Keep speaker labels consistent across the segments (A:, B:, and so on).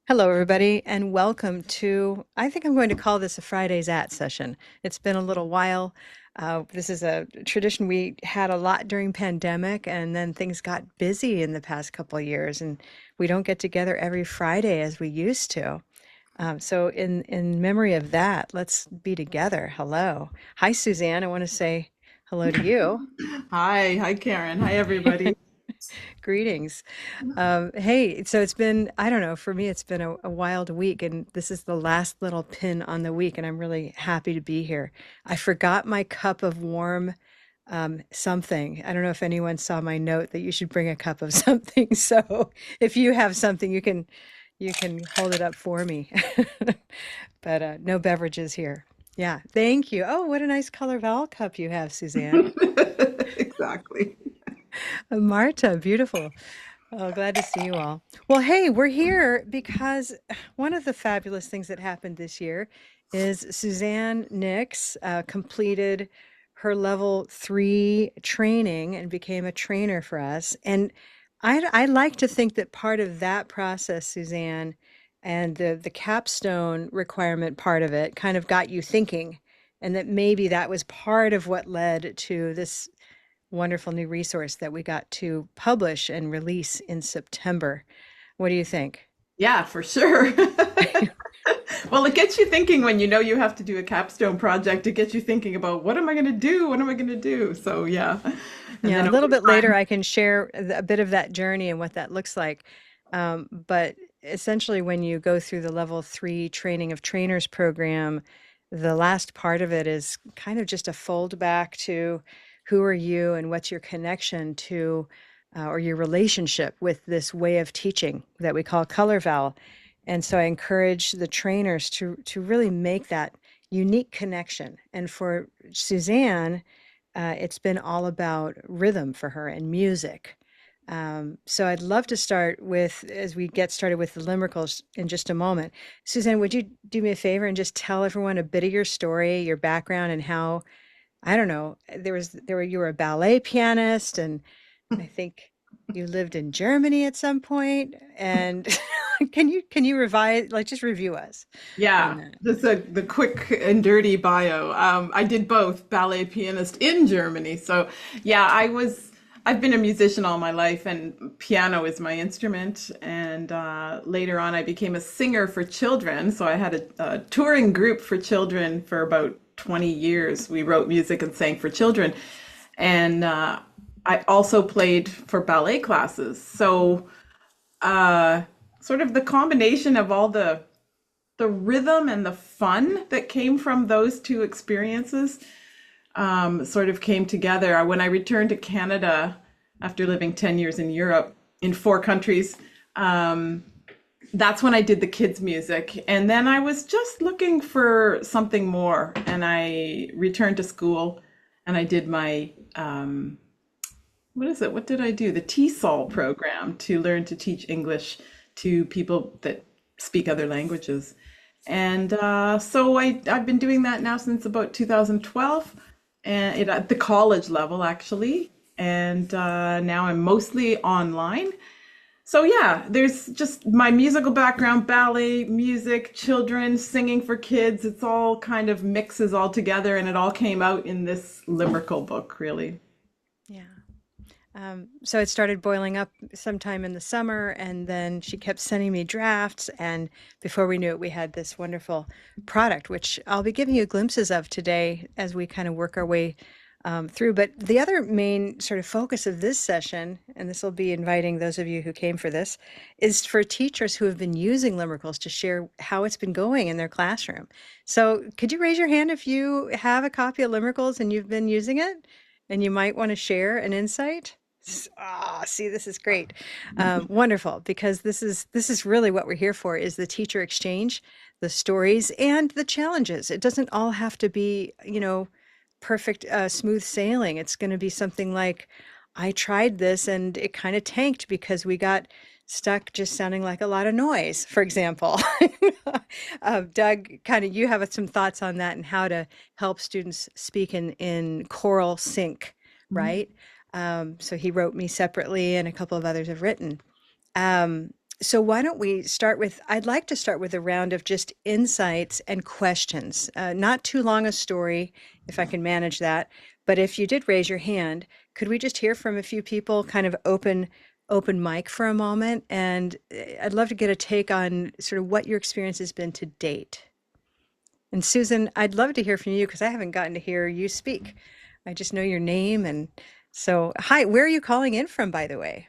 A: Hello, everybody, and welcome to, I think I'm going to call this a Fridays at session. It's been a little while. This is a tradition we had a lot during pandemic, and then things got busy in the past couple of years, and we don't get together every Friday as we used to. So in memory of that, let's be together. Hello. Hi, Suzanne. I want to say hello to you.
B: Hi, Karen. Hi, everybody.
A: Greetings. Hey, so it's been, I don't know, for me, it's been a wild week, and this is the last little pin on the week, and I'm really happy to be here. I forgot my cup of warm something. I don't know if anyone saw my note that you should bring a cup of something. So if you have something, you can hold it up for me. But no beverages here. Yeah, thank you. Oh, what a nice color vowel cup you have, Suzanne.
B: Exactly.
A: Marta, beautiful. Oh, glad to see you all. Well, hey, we're here because one of the fabulous things that happened this year is Suzanne Nicks completed her level 3 training and became a trainer for us. And I like to think that part of that process, Suzanne, and the capstone requirement part of it kind of got you thinking, and that maybe that was part of what led to this wonderful new resource that we got to publish and release in September. What do you think?
B: Yeah, for sure. Well, it gets you thinking when you know you have to do a capstone project. It gets you thinking about what am I going to do? What am I going to do? So, yeah. And
A: Yeah,
B: then
A: a
B: over
A: little bit later,
B: time,
A: I can share a bit of that journey and what that looks like. But essentially, when you go through the level 3 training of trainers program, the last part of it is kind of just a fold back to who are you and what's your connection to or your relationship with this way of teaching that we call color vowel. And so I encourage the trainers to really make that unique connection. And for Suzanne, it's been all about rhythm for her and music. So I'd love to start with, as we get started with the Limerickles in just a moment. Suzanne, would you do me a favor and just tell everyone a bit of your story, your background, and how, I don't know, you were a ballet pianist, and I think you lived in Germany at some point. And can you revise, like just review us on
B: yeah,
A: that?
B: just the quick and dirty bio. I did both ballet pianist in Germany. So, yeah, I've been a musician all my life, and piano is my instrument. And later on, I became a singer for children. So I had a touring group for children for about 20 years. We wrote music and sang for children. And I also played for ballet classes. So, uh, sort of the combination of all the rhythm and the fun that came from those two experiences sort of came together. When I returned to Canada after living 10 years in Europe in four countries, um, that's when I did the kids' music. And then I was just looking for something more. And I returned to school and I did my, what is it? What did I do? The TESOL program to learn to teach English to people that speak other languages. And so I've been doing that now since about 2012, and at the college level, actually. And now I'm mostly online. So yeah, there's just my musical background, ballet, music, children, singing for kids. It's all kind of mixes all together, and it all came out in this limerickle book, really.
A: Yeah. So it started boiling up sometime in the summer, and then she kept sending me drafts. And before we knew it, we had this wonderful product, which I'll be giving you glimpses of today as we kind of work our way through. But the other main sort of focus of this session, and this will be inviting those of you who came for this, is for teachers who have been using Limerickles to share how it's been going in their classroom. So could you raise your hand if you have a copy of Limerickles and you've been using it? And you might want to share an insight. See, this is great. Wonderful, because this is really what we're here for is the teacher exchange, the stories and the challenges. It doesn't all have to be, perfect, smooth sailing. It's going to be something like, I tried this and it kind of tanked because we got stuck just sounding like a lot of noise, for example. Doug, kind of, you have some thoughts on that and how to help students speak in choral sync, right? So he wrote me separately, and a couple of others have written. Um, So why don't we start with, I'd like to start with a round of just insights and questions. Not too long a story, if I can manage that. But if you did raise your hand, could we just hear from a few people, kind of open mic for a moment? And I'd love to get a take on sort of what your experience has been to date. And Susan, I'd love to hear from you because I haven't gotten to hear you speak. I just know your name. And so, hi, where are you calling in from, by the way?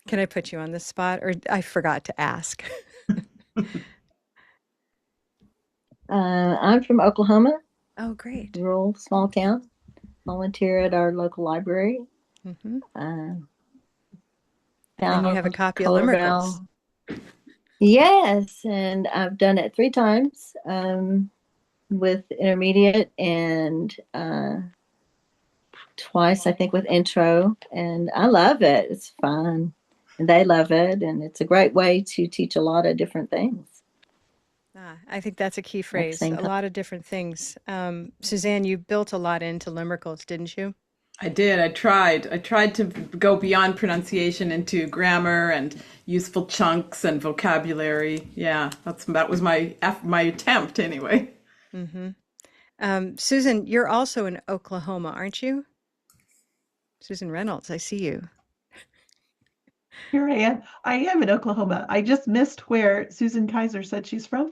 A: Can I put you on the spot or I forgot to ask?
C: I'm from Oklahoma,
A: Oh, great.
C: rural small town. Volunteer at our local library.
A: Hmm.
C: Uh,
A: And you have a
C: found
A: copy of
C: Color
A: Limerickles.
C: Vowel. Yes, and I've done it 3 times with intermediate and twice, I think, with intro. And I love it. It's fun. And they love it. And it's a great way to teach a lot of different things
A: Ah, I think that's a key
C: at the
A: phrase.
C: same
A: A
C: time.
A: lot of different things. Suzanne, you built a lot into Limerickles, didn't you?
B: I did. I tried. I tried to go beyond pronunciation into grammar and useful chunks and vocabulary. Yeah, that was my attempt anyway.
A: Hmm. Susan, you're also in Oklahoma, aren't you? Susan Reynolds, I see you.
D: Here I am. I am in Oklahoma. I just missed where Susan Kaiser said she's from.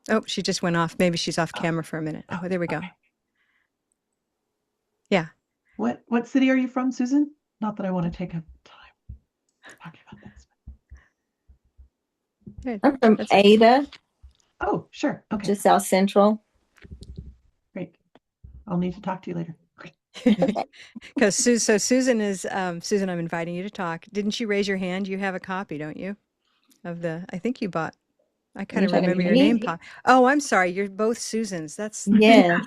A: Oh, she just went off. Maybe she's off
D: Oh,
A: camera for a minute.
D: oh,
A: Oh, there we go.
D: okay.
A: Yeah.
D: What city are you from, Susan? Not that I want to take up time talking about this.
A: Good.
C: I'm from
A: That's
C: Ada,
D: Oh, sure. Okay,
C: just South Central.
D: great. I'll need to talk to you later. Great.
A: because Susan is Susan, I'm inviting you to talk. Didn't you raise your hand? You have a copy, don't you? Of the, I think you bought. I
C: Are
A: kind
C: you
A: of
C: talking to
A: remember your name
C: me?
A: pop. Oh, I'm sorry. You're both Susans. That's
C: Yes.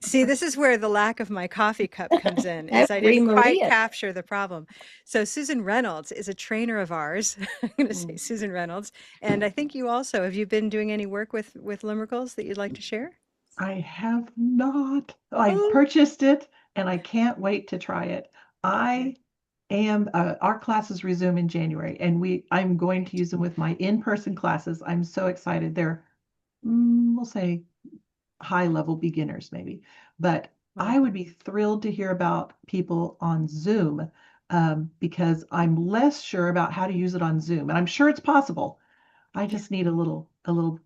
A: see, this is where the lack of my coffee cup comes in, is I
C: Every
A: didn't quite
C: Maria.
A: capture the problem. So Susan Reynolds is a trainer of ours. I'm going to say
D: Mm.
A: Susan Reynolds, and I think you also have you been doing any work with Limerickles that you'd like to share?
D: I have not. I
A: Oh,
D: purchased it and I can't wait to try it. I am our classes resume in January and I'm going to use them with my in-person classes. I'm so excited. They're we'll say high level beginners maybe, but I would
A: wonderful.
D: be thrilled to hear about people on Zoom because I'm less sure about how to use it on Zoom, and I'm sure it's possible. I
A: Yeah,
D: just need a little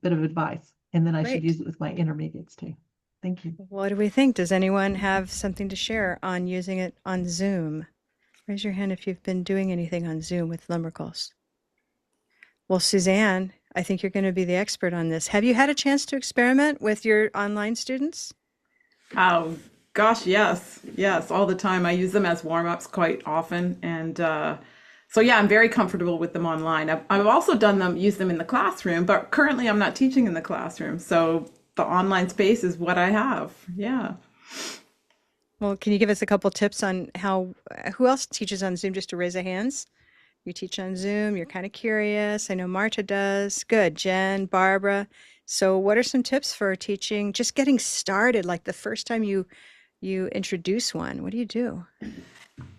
D: bit of advice, and then I should
A: great.
D: use it with my intermediates too. Thank you.
A: What do we think? Does anyone have something to share on using it on Zoom? Raise your hand if you've been doing anything on Zoom with Limerickles. Well, Suzanne, I think you're going to be the expert on this. Have you had a chance to experiment with your online students?
B: Oh, gosh, yes. Yes, all the time. I use them as warm-ups quite often. And so, yeah, I'm very comfortable with them online. I've also used them in the classroom, but currently I'm not teaching in the classroom. So the online space is what I have. Yeah.
A: Well, can you give us a couple tips on how, who else teaches on Zoom, just to raise a hands? You teach on Zoom, you're kind of curious. I know Marta does. Good. Jen, Barbara. So what are some tips for teaching, just getting started, like the first time you introduce one? What do you do?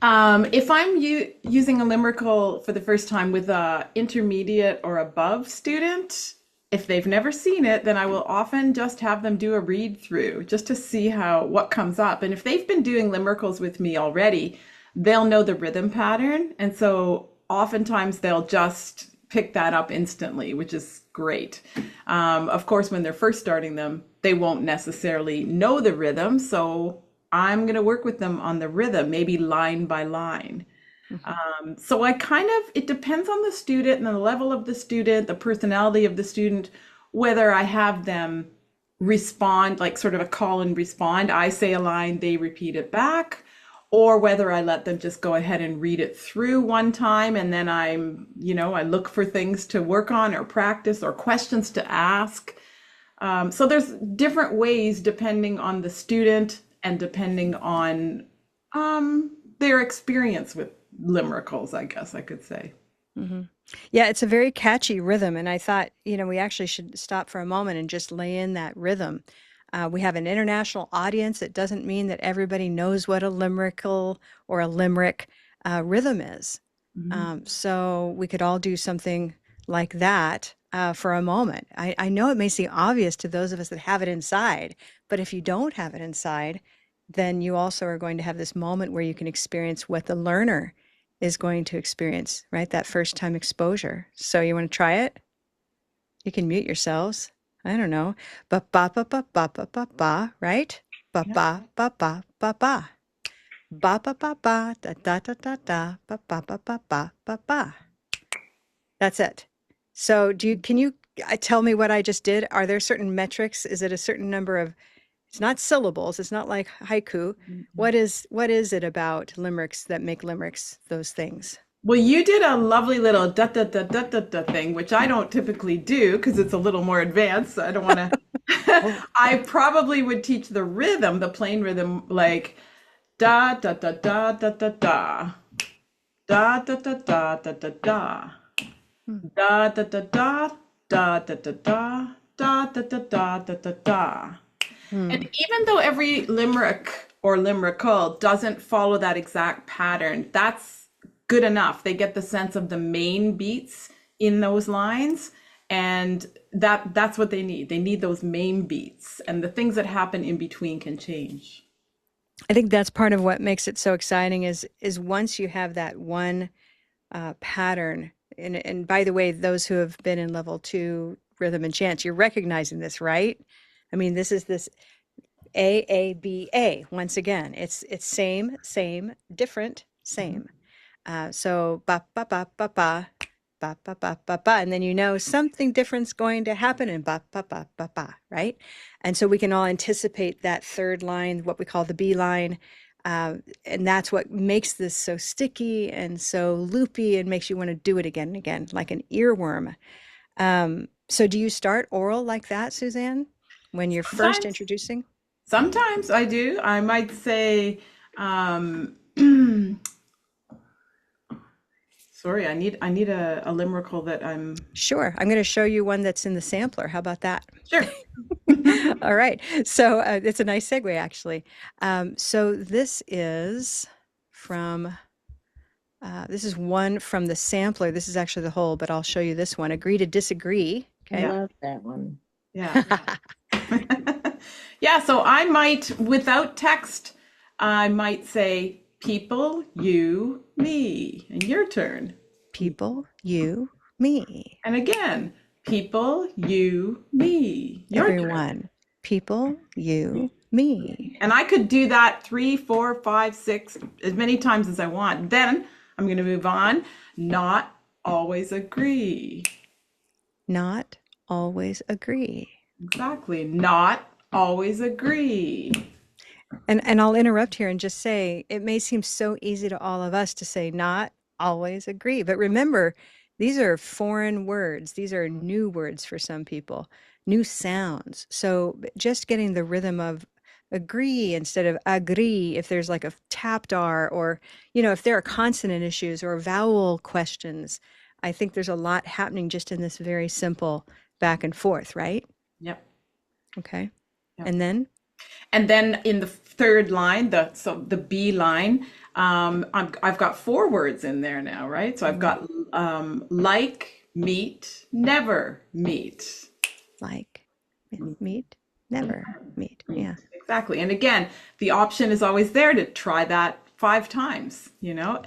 B: If I'm using a limerickle for the first time with a intermediate or above student, if they've never seen it, then I will often just have them do a read through just to see how what comes up. And if they've been doing limerickles with me already, they'll know the rhythm pattern. And so oftentimes they'll just pick that up instantly, which is great. Of course, when they're first starting them, they won't necessarily know the rhythm. So I'm going to work with them on the rhythm, maybe line by line.
A: Mhm.
B: So it depends on the student and the level of the student, the personality of the student, whether I have them respond, like sort of a call and respond. I say a line, they repeat it back, or whether I let them just go ahead and read it through one time and then I look for things to work on or practice or questions to ask. So there's different ways depending on the student and depending on their experience with limericals, I guess I could say.
A: Hmm. Yeah, it's a very catchy rhythm, and I thought, we actually should stop for a moment and just lay in that rhythm. We have an international audience. It doesn't mean that everybody knows what a limerickle or a limerick. rhythm is. So we could all do something like that for a moment. I know it may seem obvious to those of us that have it inside, but if you don't have it inside, then you also are going to have this moment where you can experience what the learner is going to experience, right? That first time exposure. So you want to try it? You can mute yourselves. I don't know. Ba ba ba ba ba ba ba ba, right? Ba
B: Yeah.
A: ba ba ba ba ba. Ba ba ba ba da da da da da ba ba ba ba ba ba ba. That's it. So can you tell me what I just did? Are there certain metrics? Is it a certain number of, it's not syllables, it's not like haiku. What is it about limericks that make limericks those things?
B: Well, you did a lovely little da da da da da da thing, which I don't typically do because it's a little more advanced. So I don't want to. I probably would teach the rhythm, the plain rhythm, like da da da da da da da da da da da da da da
A: Hmm.
B: da da da da da da da da da da da da da da da. And
A: Hmm.
B: even though every limerick or limerickle doesn't follow that exact pattern, that's good enough. They get the sense of the main beats in those lines, and that's what they need. They need those main beats, and the things that happen in between can change.
A: I think that's part of what makes it so exciting is once you have that one pattern. And by the way, those who have been in level 2 rhythm and chant, you're recognizing this, right? I mean, this is this A. Once again, it's same, same, different, same. So ba ba ba ba ba ba ba ba ba ba, and then you know something different's going to happen in ba ba ba ba ba, right? And so we can all anticipate that third line, what we call the B line, and that's what makes this so sticky and so loopy and makes you want to do it again and again, like an earworm. So do you start oral like that, Suzanne, when you're first
B: Sometimes,
A: introducing?
B: sometimes I do. I might say, um, sorry, I need a limerickle that I'm
A: Sure. I'm going to show you one that's in the sampler. How about that?
B: sure.
A: All right. So it's a nice segue, actually. So this is one from the sampler. This is actually the whole, but I'll show you this one. Agree to disagree.
C: I
A: Okay.
B: Yeah,
C: love that one.
B: yeah. Yeah, so I might, without text, I might say, people, you, me, and your turn.
A: People, you, me,
B: And again, people, you, me, your turn.
A: everyone. People, you, me.
B: And I could do that 3, 4, 5, 6, as many times as I want. Then I'm going to move on. Not always agree.
A: Not always agree.
B: Exactly. Not always agree.
A: And I'll interrupt here and just say it may seem so easy to all of us to say not always agree, but remember, these are foreign words. These are new words for some people, new sounds. So just getting the rhythm of agree instead of agree, if there's like a tapped R, or if there are consonant issues or vowel questions, I think there's a lot happening just in this very simple back and forth, right?
B: Yep.
A: Okay.
B: Yep.
A: And then
B: And then in the third line, the B line, I've got 4 words in there now, right? So I've got like, meet, never meet.
A: like, meet, never meet. Yeah.
B: Exactly. And again, the option is always there to try that 5 times,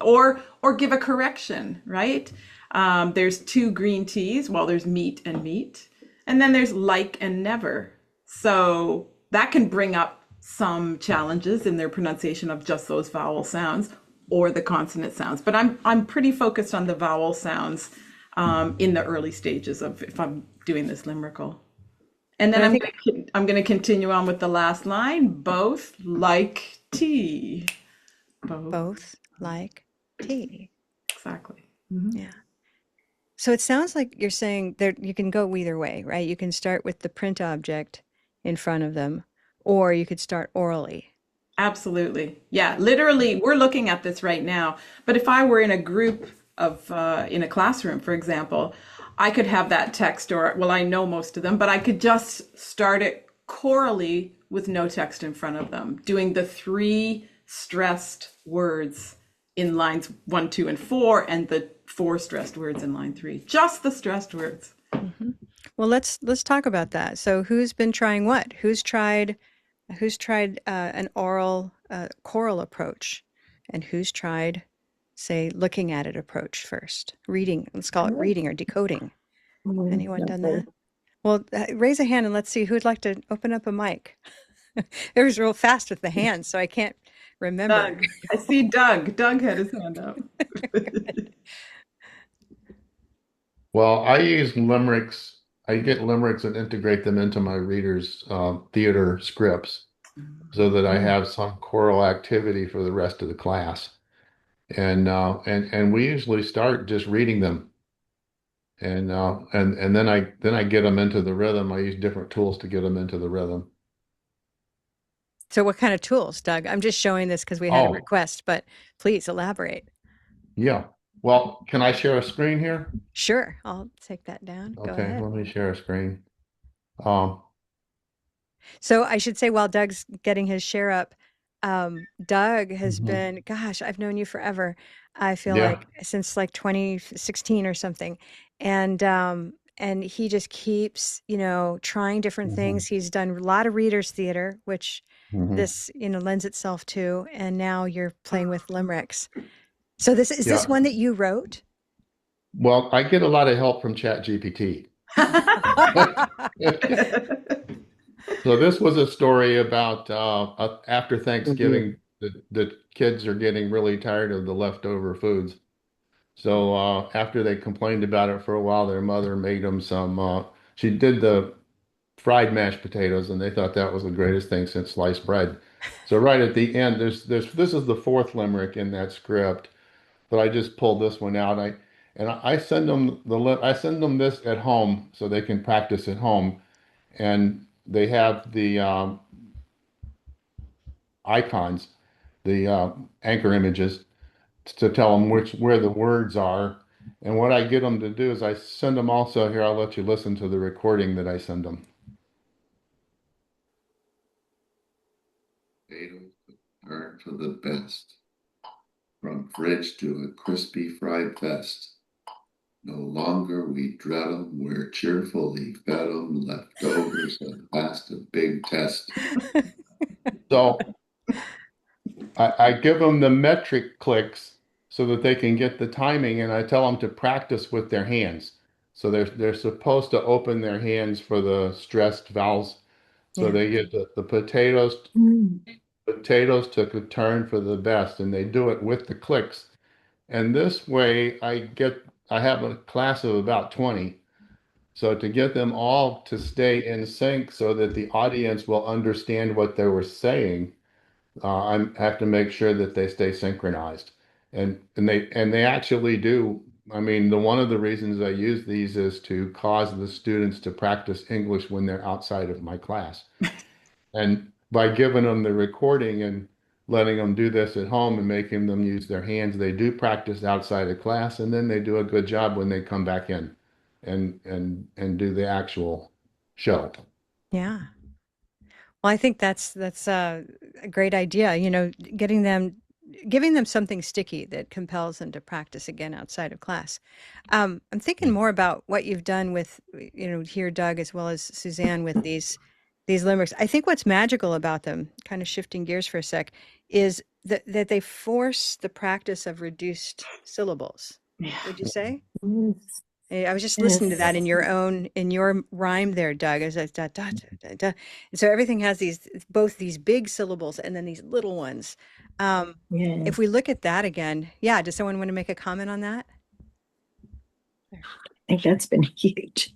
B: or give a correction, right? There's 2 green teas. Well, there's meet and meet, and then there's like and never. So that can bring up some challenges in their pronunciation of just those vowel sounds or the consonant sounds. But I'm pretty focused on the vowel sounds in the early stages of if I'm doing this limerickle. And then
A: And I think
B: I'm going to continue on with the last line. Both like tea. Both.
A: both like tea.
B: Exactly. Mhm.
A: Yeah. So it sounds like you're saying there you can go either way, right? You can start with the print object in front of them, or you could start orally.
B: Absolutely. Yeah, literally, we're looking at this right now. But if I were in a group of, in a classroom, for example, I could have that text, or, well, I know most of them, but I could just start it chorally with no text in front of them, doing the 3 stressed words in lines 1, 2, and 4, and the 4 stressed words in line 3. Just the stressed words.
A: Hmm. Well, let's talk about that. So, who's been trying what? Who's tried an oral choral approach, and who's tried, say, looking at it approach first? Reading. Let's call it reading or decoding. Anyone done
C: Okay.
A: that? Well, raise a hand and let's see who'd like to open up a mic. It was real fast with the hands, so I can't remember.
B: Doug. I see Doug. Doug had his hand up.
E: Well, I use limericks. I get limericks and integrate them into my readers' theater scripts so that I
C: Mm.
E: have some choral activity for the rest of the class. And we usually start just reading them, and then I get them into the rhythm. I use different tools to get them into the rhythm.
A: So, what kind of tools, Doug? I'm just showing this because we had a
E: Oh,
A: request, but please elaborate.
E: yeah. Well, can I share a screen here?
A: Sure, I'll take that down. Go
E: Okay,
A: ahead.
E: let me share a screen. Um,
A: So I should say while Doug's getting his share up, Doug has
E: mhm.
A: been, gosh, I've known you forever. I feel
E: Yeah.
A: like since like 2016 or something. And he just keeps, trying different
E: Hmm.
A: things. He's done a lot of readers theater, which
E: Hmm.
A: this, lends itself to. And now you're playing with limericks. So this is this
E: Yeah.
A: one that you wrote?
E: Well, I get a lot of help from ChatGPT. So this was a story about after
C: Mhm.
E: Thanksgiving, the kids are getting really tired of the leftover foods. So after they complained about it for a while, their mother made them some. She did the fried mashed potatoes, and they thought that was the greatest thing since sliced bread. So right at the end, there's this is the fourth limerick in that script, but I just pulled this one out. I send them I send them this at home so they can practice at home, and they have the icons, the anchor images to tell them where the words are. And what I get them to do is I send them also here. I'll let you listen to the recording that I send them. Potatoes are for the best, from fridge to a crispy fried fest. No longer we dread 'em, we're cheerfully fed 'em, leftovers have passed a big test. So I give them the metric clicks so that they can get the timing, and I tell them to practice with their hands. So they're supposed to open their hands for the stressed vowels. So
A: Yeah.
E: they get the potatoes took a turn for the best, and they do it with the clicks. And this way I have a class of about 20. So to get them all to stay in sync so that the audience will understand what they were saying, I have to make sure that they stay synchronized, and they actually do. I mean, the one of the reasons I use these is to cause the students to practice English when they're outside of my class, and by giving them the recording and letting them do this at home and making them use their hands, they do practice outside of class, and then they do a good job when they come back in and do the actual show.
A: Yeah. Well, I think that's a great idea. Getting them, giving them something sticky that compels them to practice again outside of class. I'm thinking more about what you've done with, here, Doug, as well as Suzanne, with these limericks. I think what's magical about them, kind of shifting gears for a sec, is that they force the practice of reduced syllables. Would you say?
C: Yes.
A: I was just listening to that
C: Yes.
A: in your rhyme there, Doug. As I da, da, da, da, da. And so everything has both these big syllables and then these little ones. Um, if we
C: Yes.
A: look at that again, yeah, does someone want to make a comment on that?
C: I think that's been huge.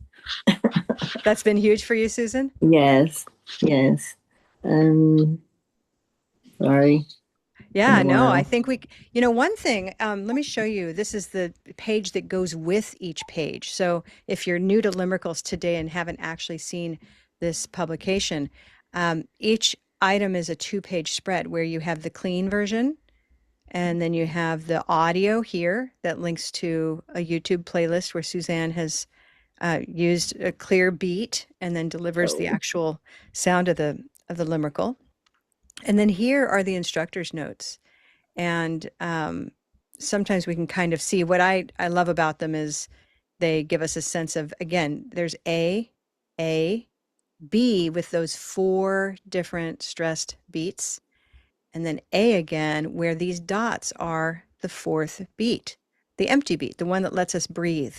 A: That's been huge for you, Susan?
C: Yes. Yes. Um, sorry. It's been
A: Yeah,
C: a
A: no, I
C: while.
A: think one thing, let me show you. This is the page that goes with each page. So if you're new to Limerickles today and haven't actually seen this publication, each item is a two-page spread where you have the clean version, and then you have the audio here that links to a YouTube playlist where Suzanne has used a clear beat and then delivers the
C: Oh.
A: actual sound of the limerickle. And then here are the instructor's notes. And sometimes we can kind of see what I love about them is they give us a sense of, again, there's A, B with those four different stressed beats, and then A again, where these dots are the fourth beat, the empty beat, the one that lets us breathe,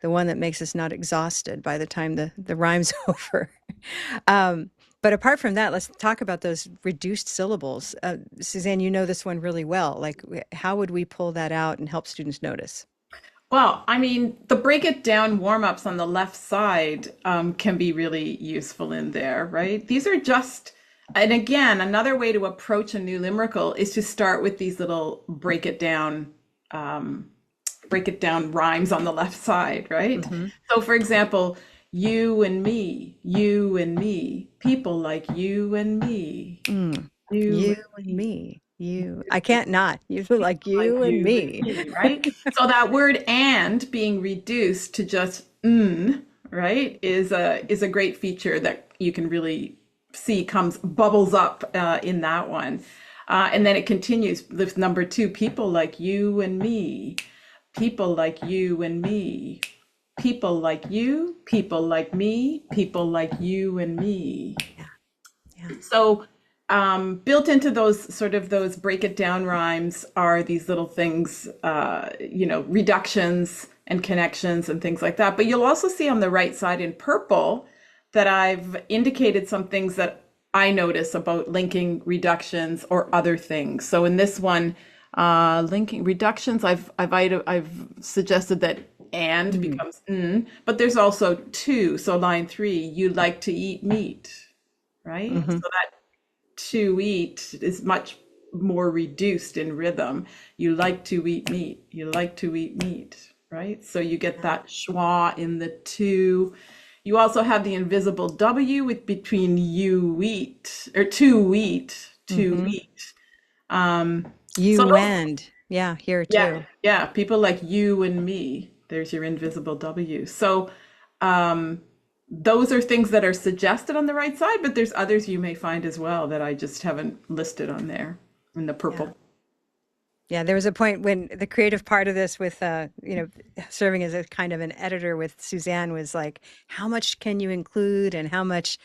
A: the one that makes us not exhausted by the time the rhyme's over. Um, but apart from that, let's talk about those reduced syllables. Suzanne, you know this one really well. Like, how would we pull that out and help students notice?
B: Well, I mean, the break it down warm-ups on the left side can be really useful in there, right? These are just, and again, another way to approach a new limerickle is to start with these little break it down rhymes on the left side, right?
A: Mm-hmm.
B: So, for example, you and me, people like you and me,
A: Mm.
B: you
A: You
B: and
A: and
B: me,
A: me, you. I can't not. You feel like
B: like
A: you and
B: you and
A: me.
B: me, right? So that word "and" being reduced to just right, is a great feature that you can really see comes bubbles up in that one. And then it continues with number two, people like you and me, people like you and me, people like you, people like me, people like you and me.
A: Yeah, yeah.
B: So, built into those sort of those break it down rhymes are these little things, reductions and connections and things like that. But you'll also see on the right side in purple that I've indicated some things that I notice about linking reductions or other things. So in this one, linking reductions, I've suggested that and
A: Mm,
B: becomes but there's also to. So line three, you like to eat meat, right?
A: hmm.
B: So that to eat is much more reduced in rhythm. You like to eat meat. You like to eat meat, right? So you get
A: Yeah.
B: that schwa in the to. You also have the invisible W with between you eat or to
A: Hmm.
B: eat. Um, so
A: You
B: those,
A: and, yeah, here
B: yeah,
A: too.
B: yeah, people like you and me. There's your invisible W. So um, those are things that are suggested on the right side, but there's others you may find as well that I just haven't listed on there in the
A: Yeah.
B: purple.
A: Yeah, there was a point when the creative part of this with serving as a kind of an editor with Suzanne was like, how much can you include and how much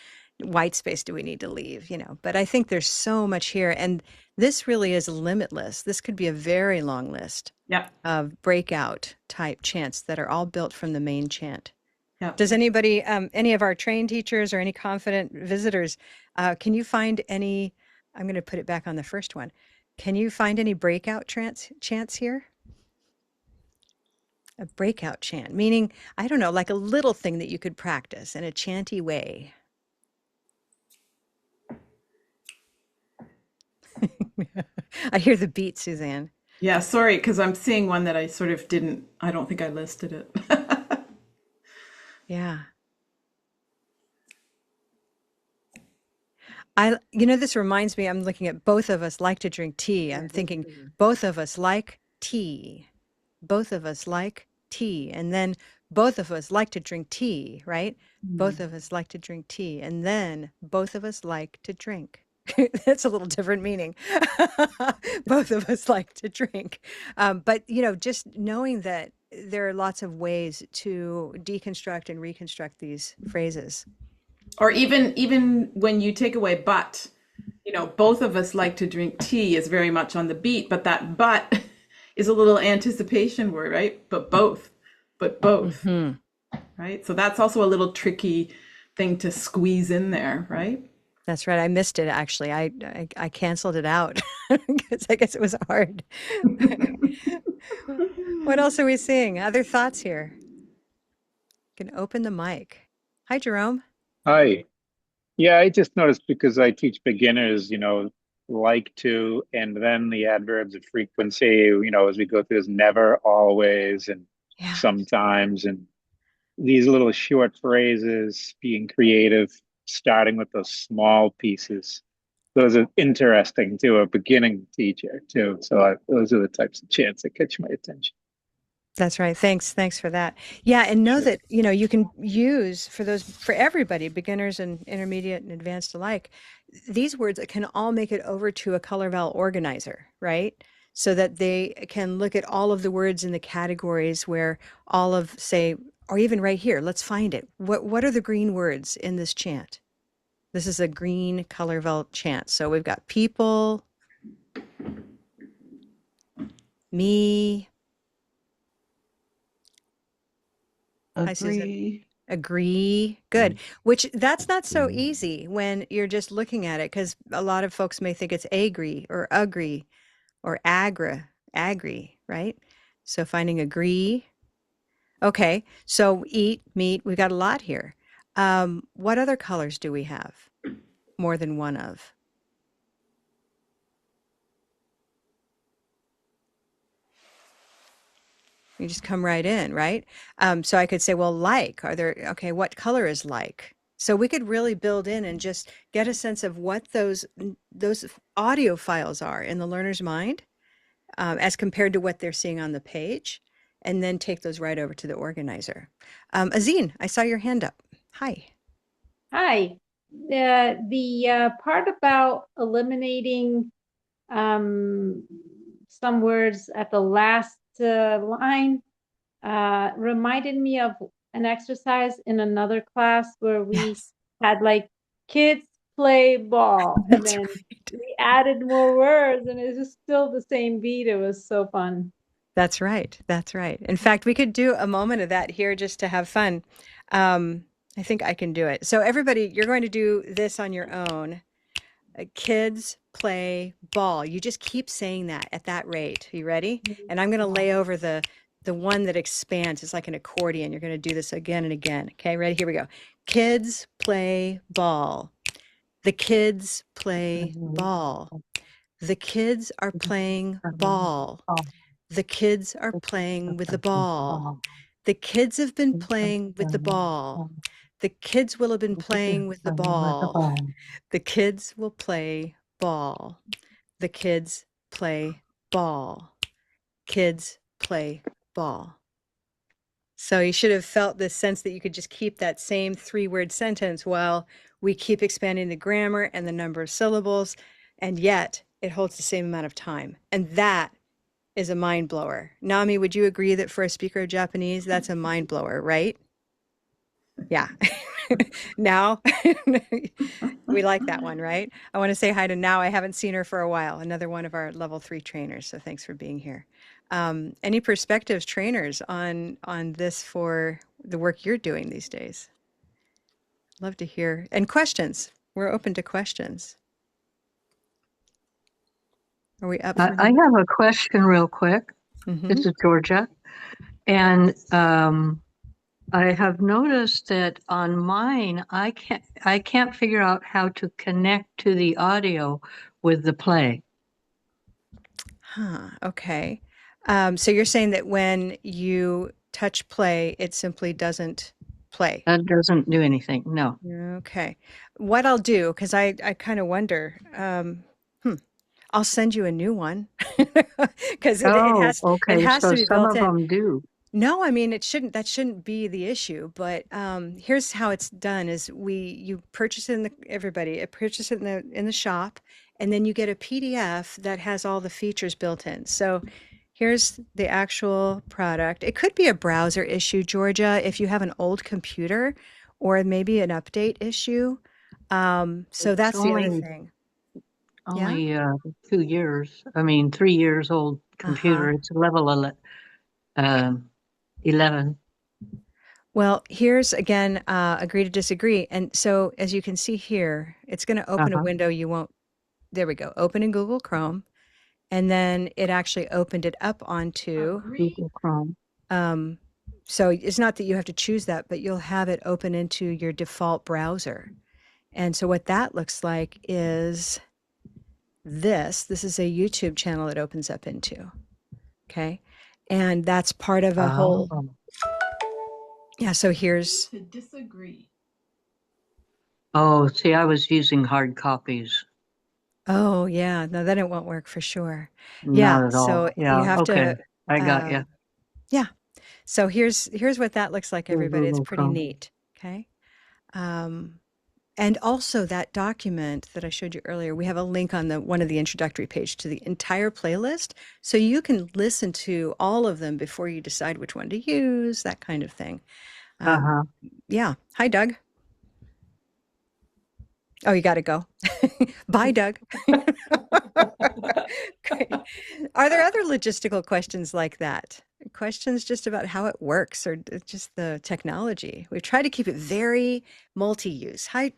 A: white space do we need to leave, But I think there's so much here and this really is limitless. This could be a very long list
B: Yeah,
A: of breakout type chants that are all built from the main chant.
B: yeah.
A: Does anybody, any of our trained teachers or any confident visitors, can you find any? I'm going to put it back on the first one. Can you find any breakout chants here? A breakout chant, meaning, I don't know, like a little thing that you could practice in a chanty way. I hear the beat, Suzanne.
B: Yeah, sorry, because I'm seeing one that I sort of didn't, I don't think I listed it.
A: Yeah. This reminds me, I'm looking at both of us like to drink tea. I'm thinking both of us like tea. Both of us like tea. And then both of us like to drink tea, right? Both of us like to drink tea. And then both of us like to drink. That's a little different meaning. Both of us like to drink. But, just knowing that there are lots of ways to deconstruct and reconstruct these phrases.
B: Or even when you take away but, both of us like to drink tea is very much on the beat, but that but is a little anticipation word, right? But both,
A: Hmm.
B: right? So that's also a little tricky thing to squeeze in there, right?
A: That's right. I missed it actually. I canceled it out because I guess it was hard. What else are we seeing? Other thoughts here? Can open the mic. Hi, Jerome.
F: Hi. Yeah, I just noticed because I teach beginners, like to, and then the adverbs of frequency, as we go through this never, always, and
A: Yeah,
F: sometimes, and these little short phrases, being creative, starting with those small pieces. Those are interesting to a beginning teacher too. So those are the types of chants that catch my attention.
A: that's right. Thanks for that. Yeah, and know
F: Sure.
A: that, you can use for everybody, beginners and intermediate and advanced alike, these words that can all make it over to a color vowel organizer, right? so that they can look at all of the words in the categories where all of, say, or even right here, let's find it. What are the green words in this chant? This is a green Color Vowel chant. So we've got people, me, hi Susan,
D: Agree.
A: agree, good. Which that's not so easy when you're just looking at it, because a lot of folks may think it's agree or agree or agree, right? So finding agree. Okay, so eat, meat, we've got a lot here. What other colors do we have? More than one of? You just come right in, right? So I could say, well, like, are there, okay, what color is like? So we could really build in and just get a sense of what those audio files are in the learner's mind, as compared to what they're seeing on the page, and then take those right over to the organizer. Azine, I saw your hand up. Hi.
G: Hi. The part about eliminating some words at the last line reminded me of an exercise in another class where we
A: Yes,
G: had like kids play ball, and
A: that's
G: then
A: right.
G: we added more words, and it was still the same beat. It was so fun.
A: That's right. That's right. In fact, we could do a moment of that here just to have fun. I think I can do it. So everybody, you're going to do this on your own. Kids play ball. You just keep saying that at that rate. You ready? And I'm going to lay over the one that expands. It's like an accordion. You're going to do this again and again. Okay, ready? Here we go. Kids play ball. The kids play ball. The kids are playing ball. The kids are playing with the ball. The kids have been playing with the ball. The kids will have been playing with the ball. The kids will play ball. The kids play ball. Kids play ball. So you should have felt this sense that you could just keep that same three-word sentence while we keep expanding the grammar and the number of syllables, and yet it holds the same amount of time. And that is a mind blower. Nami, would you agree that for a speaker of Japanese, that's a mind blower, right? Yeah. Now, we like that one, right? I want to say hi to Now. I haven't seen her for a while. Another one of our level 3 trainers. So thanks for being here. Any perspectives, trainers, on this for the work you're doing these days? Love to hear. And questions. We're open to questions. Are we up for?
H: I have a question real quick.
A: Mhm.
H: This is Georgia. And I have noticed that on mine, I can't figure out how to connect to the audio with the play.
A: Huh, okay. So you're saying that when you touch play, it simply doesn't play.
H: That doesn't do anything. No.
A: Okay. What I'll do, because I kind of wonder, I'll send you a new one because it
H: Oh,
A: it
H: okay.
A: has
H: So
A: to be
H: some
A: built
H: of
A: in.
H: them do.
A: No, I mean that shouldn't be the issue. But here's how it's done: is you purchase it in the everybody purchase it in the shop, and then you get a PDF that has all the features built in. So here's the actual product. It could be a browser issue, Georgia, if you have an old computer, or maybe an update issue. So
H: It's
A: that's the other thing. Yeah.
H: only 2 years. I mean, 3 years old computer.
A: Uh-huh.
H: It's level 11.
A: Well, here's again, agree to disagree. And so as you can see here, it's going to open a
H: Uh-huh.
A: window you won't, there we go, open in Google Chrome. And then it actually opened it up onto,
H: Google Chrome.
A: so it's not that you have to choose that, but you'll have it open into your default browser. And so what that looks like is this is a YouTube channel it opens up into. Okay. And that's part of a whole,
H: Oh.
A: yeah. So here's,
B: To disagree.
H: Oh, see, I was using hard copies.
A: oh yeah, no, then it won't work for sure. Yeah,
H: Not at all.
A: so you
H: Yeah.
A: have
H: Okay.
A: to,
H: I got you.
A: yeah. So here's what that looks like,
H: Through
A: everybody. It's
H: Google
A: pretty
H: Chrome.
A: neat. Okay. Um, And also that document that I showed you earlier, we have a link on one of the introductory page to the entire playlist. So you can listen to all of them before you decide which one to use, that kind of thing.
H: Uh-huh.
A: Yeah. Hi, Doug. Oh, you got to go. Bye, Doug. Great. Are there other logistical questions like that? Questions just about how it works or just the technology? We try to keep it very multi-use. Hi,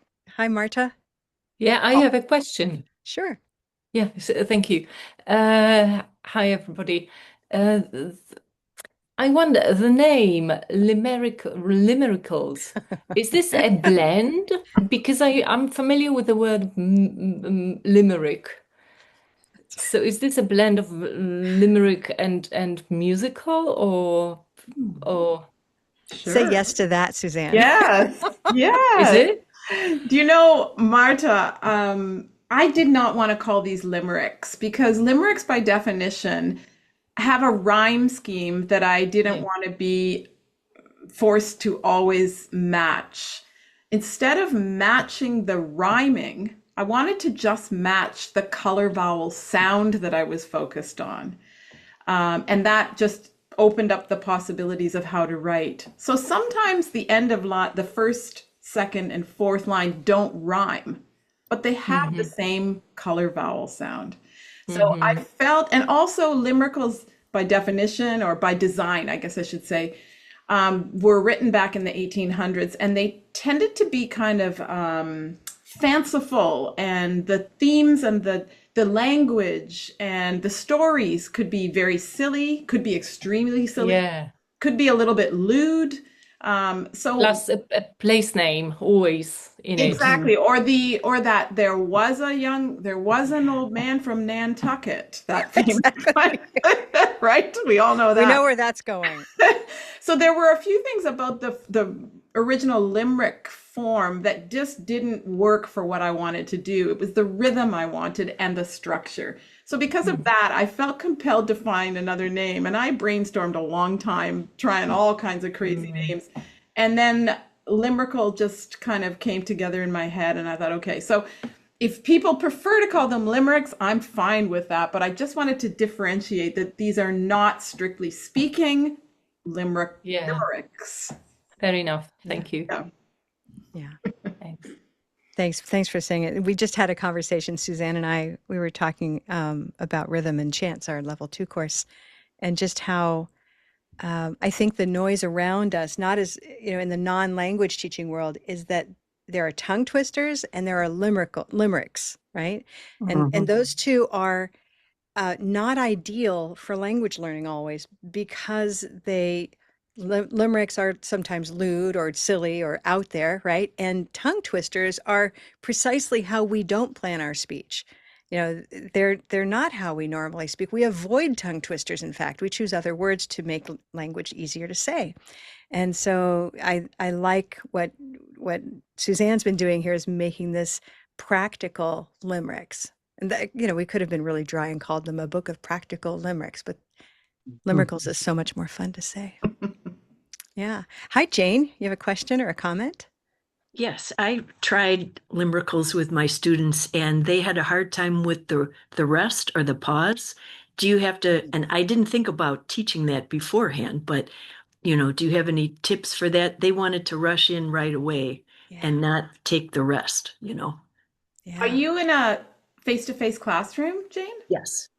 A: Marta.
I: Yeah, I
A: Oh,
I: have a question.
A: sure.
I: Yeah, thank you. Hi, everybody. Th- I wonder, the name Limericles, is this a blend? Because I'm familiar with the word limerick. So is this a blend of limerick and musical or
A: Say
B: Sure.
A: yes to that, Suzanne.
B: Yes.
I: is
B: Yes.
I: it?
B: Do you know, Marta, I did not want to call these limericks because limericks, by definition, have a rhyme scheme that I didn't
I: Yeah.
B: want to be forced to always match. Instead of matching the rhyming, I wanted to just match the color vowel sound that I was focused on. And that just opened up the possibilities of how to write. So sometimes the end of the first, second, and fourth line don't rhyme, but they have the
I: Mm-hmm.
B: same color vowel sound. So I
I: Mm-hmm.
B: felt, and also limericals by definition or by design, I guess I should say, were written back in the 1800s, and they tended to be kind of fanciful, and the themes and the language and the stories could be very silly, could be extremely silly,
I: Yeah.
B: could be a little bit lewd. So
I: Plus a place name always in it.
B: exactly, or that there was an old man from Nantucket, that famous one,
A: Exactly.
B: right? We all know
A: We know
B: that.
A: where that's going.
B: So there were a few things about the original limerick form that just didn't work for what I wanted to do. It was the rhythm I wanted and the structure. So because of that, I felt compelled to find another name, and I brainstormed a long time trying all kinds of crazy
I: Mm.
B: names. And then limerickle just kind of came together in my head, and I thought, okay, so if people prefer to call them limericks, I'm fine with that. But I just wanted to differentiate that these are not, strictly speaking,
I: Yeah,
B: limericks.
I: fair enough.
A: Yeah.
I: Thank you.
B: Yeah.
A: Yeah.
I: Thanks.
A: Thanks for saying it. We just had a conversation, Suzanne and I, we were talking about rhythm and chants, our level 2 course, and just how I think the noise around us, not as, in the non-language teaching world, is that there are tongue twisters and there are limericks, right? And
H: Mhm.
A: those two are not ideal for language learning always because limericks are sometimes lewd or silly or out there, right? And tongue twisters are precisely how we don't plan our speech. They're not how we normally speak. We avoid tongue twisters. In fact, we choose other words to make language easier to say. And so I like what Suzanne's been doing here is making this practical limericks. And that, we could have been really dry and called them a book of practical limericks, but limericles is so much more fun to say. Yeah. Hi, Jane. You have a question or a comment?
J: Yes, I tried Limbricles with my students and they had a hard time with the rest or the pause. Do you have to, and I didn't think about teaching that beforehand, but do you have any tips for that? They wanted to rush in right away
A: Yeah.
J: and not take the rest.
B: Are
A: Yeah.
B: you in a face-to-face classroom, Jane?
J: Yes.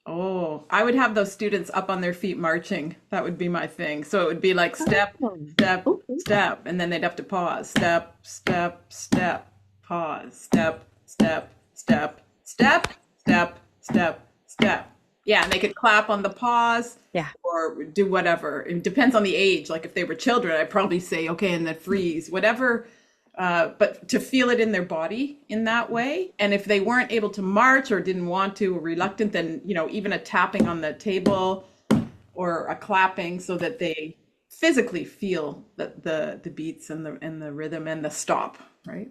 B: Oh, I would have those students up on their feet marching. That would be my thing. So it would be like step,
J: Oh,
B: step,
J: okay.
B: step, and then they'd have to pause. Step, step, step, pause. Step, step, step, step, step, step, step. Yeah, and they could clap on the pause
A: Yeah.
B: or do whatever. It depends on the age. Like if they were children, I'd probably say, okay, and then freeze, whatever, but to feel it in their body in that way. And if they weren't able to march or didn't want to or reluctant, then, even a tapping on the table or a clapping so that they physically feel the beats and the rhythm and the stop, right?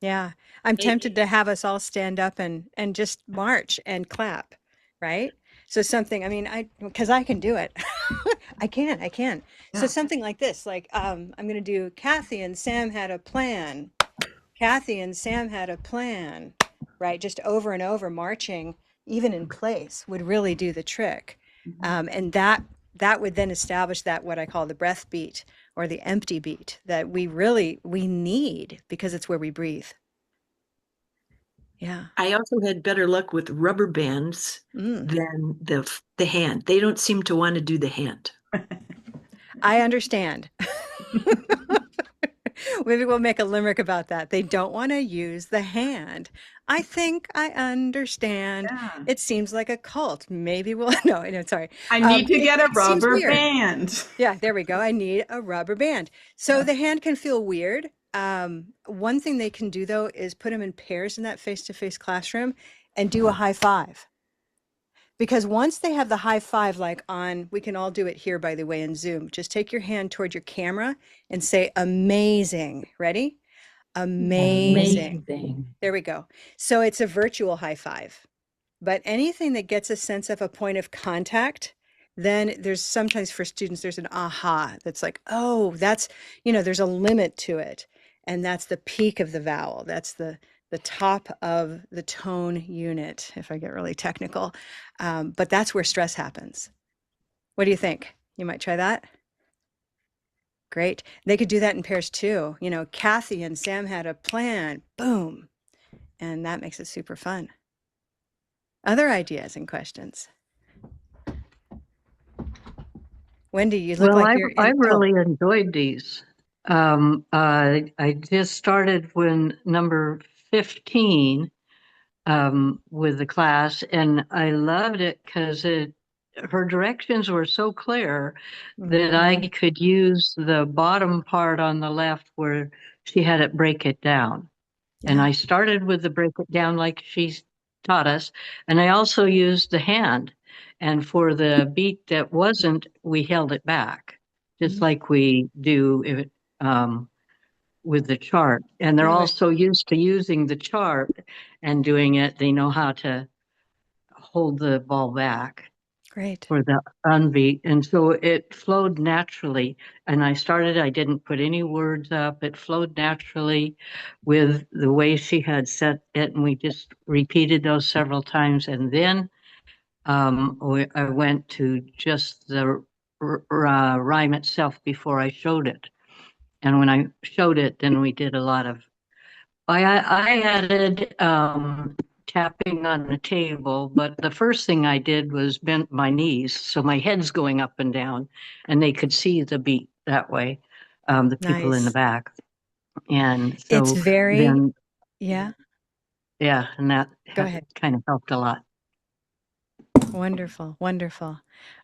A: Yeah. I'm tempted to have us all stand up and just march and clap, right? So something, I mean, because I can do it. I can. So
B: Yeah.
A: something like this, like I'm going to do Kathy and Sam had a plan. Kathy and Sam had a plan, right? Just over and over, marching, even in place, would really do the trick. And that would then establish that what I call the breath beat or the empty beat that we need because it's where we breathe. Yeah.
J: I also had better luck with rubber bands than the hand. They don't seem to want to do the hand.
A: I understand. Maybe we'll make a limerick about that. They don't want to use the hand. I think I understand.
B: Yeah.
A: It seems like a cult. Maybe we'll, no, sorry.
B: I need to get a
A: it seems
B: rubber
A: weird.
B: band.
A: Yeah, there we go. I need a rubber band. So the hand can feel weird. One thing they can do though is put them in pairs in that face-to-face classroom and do a high five. Because once they have the high five, like on, we can all do it here, by the way, in Zoom. Just take your hand toward your camera and say, amazing. Ready? Amazing.
I: Amazing.
A: There we go. So it's a virtual high five. But anything that gets a sense of a point of contact, then there's sometimes for students, there's an aha that's like, oh, that's, there's a limit to it. And that's the peak of the vowel. That's the top of the tone unit, if I get really technical. But that's where stress happens. What do you think? You might try that? Great. They could do that in pairs too. Kathy and Sam had a plan. Boom. And that makes it super fun. Other ideas and questions? Wendy, you look like you're in.
H: I really enjoyed these. I just started when number 15 with the class, and I loved it because her directions were so clear that I could use the bottom part on the left where she had it break it down. Yeah. And I started with the break it down like she taught us, and I also used the hand. And for the beat that wasn't, we held it back, just like we do with the chart. And they're all so used to using the chart and doing it, they know how to hold the ball back.
A: Great.
H: For the unbeat. And so it flowed naturally. And I didn't put any words up. It flowed naturally with the way she had set it. And we just repeated those several times. And then I went to just the rhyme itself before I showed it. And when I showed it, then we did a lot of, I added tapping on the table, but the first thing I did was bent my knees. So my head's going up and down and they could see the beat that way, the people in the back. And so
A: it's very,
H: then,
A: yeah.
H: Yeah. And that kind of helped a lot.
A: Wonderful. Wonderful.